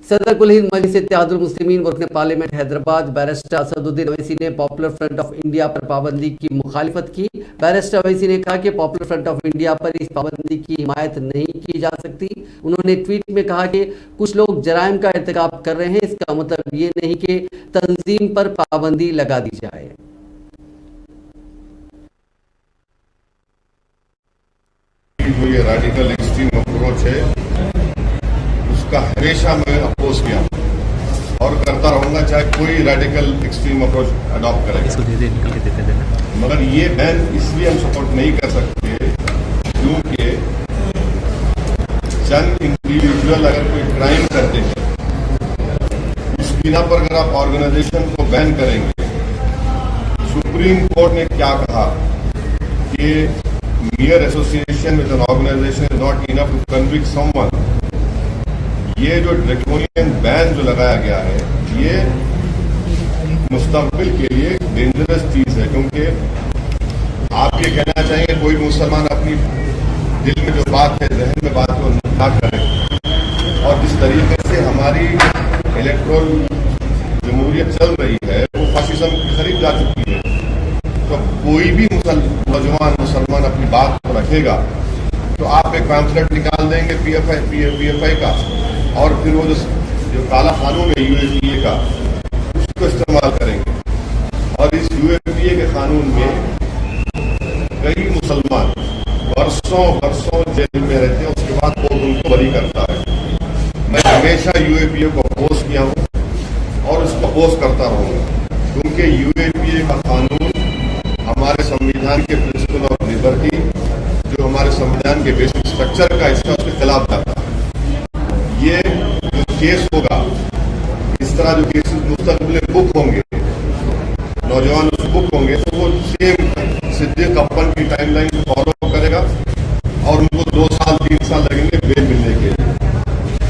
सदर कुल हिंद मजलिस इत्तेहादुल मुस्लिमीन रुकन पार्लियामेंट हैदराबाद बैरिस्टर असदुद्दीन अवैसी ने पॉपुलर फ्रंट ऑफ इंडिया पर पाबंदी की मुखालिफत की। बैरिस्टर अवैसी ने कहा कि पॉपुलर फ्रंट ऑफ इंडिया पर इस पाबंदी की हिमायत नहीं की जा सकती। उन्होंने ट्वीट में कहा कि कुछ लोग जराइम का इर्तिकाब कर रहे हैं, इसका मतलब ये नहीं कि तंजीम पर पाबंदी लगा दी जाए। जो ये रेडिकल एक्सट्रीम अप्रोच है उसका हमेशा मैं अपोज किया और करता रहूंगा, चाहे कोई रेडिकल एक्सट्रीम अप्रोच अडॉप्ट करेगा। मगर ये बैन इसलिए हम सपोर्ट नहीं कर सकते क्योंकि चंद इंडिविजुअल अगर कोई क्राइम करते हैं उस बिना पर अगर आप ऑर्गेनाइजेशन को बैन करेंगे। सुप्रीम कोर्ट ने क्या कहा कि mere association with an organization is not enough to convict someone। ये जो ड्रैकोनियन बैन जो लगाया गया है ये मुस्तकबिल के लिए डेंजरस चीज है, क्योंकि आप ये कहना चाहेंगे कोई मुसलमान अपनी दिल में जो बात है, जहन में बात को ना करे। और जिस तरीके से हमारी इलेक्ट्रल जमहूरियत चल रही है वो फासिज्म के करीब जा चुकी है। तो कोई भी नौजवान मुसलमान अपनी बात को रखेगा तो आप एक पैम्फलेट निकाल देंगे पीएफआई का, और फिर वो जो काला कानून है यूएपीए का उसको इस्तेमाल करेंगे। और इस यूएपीए के कानून में कई मुसलमान वर्षों जेल में रहते हैं, उसके बाद कोर्ट उनको बरी करता है। मैं हमेशा यूएपीए को अपोज किया हूँ और उसको अपोज करता रहूंगा, क्योंकि यूएपीए का कानून हमारे संविधान के प्रिंसिपल ऑफ लिबर्टी, जो हमारे संविधान के बेसिक स्ट्रक्चर का हिस्सा, उसके खिलाफ जाता है। ये जो केस होगा, इस तरह जो केसेस मुस्तकबिल बुक होंगे, नौजवान उस बुक होंगे, तो वो सेम सिद्दीक अप्पन की टाइमलाइन फॉलो करेगा और उनको 2 साल 3 साल लगेंगे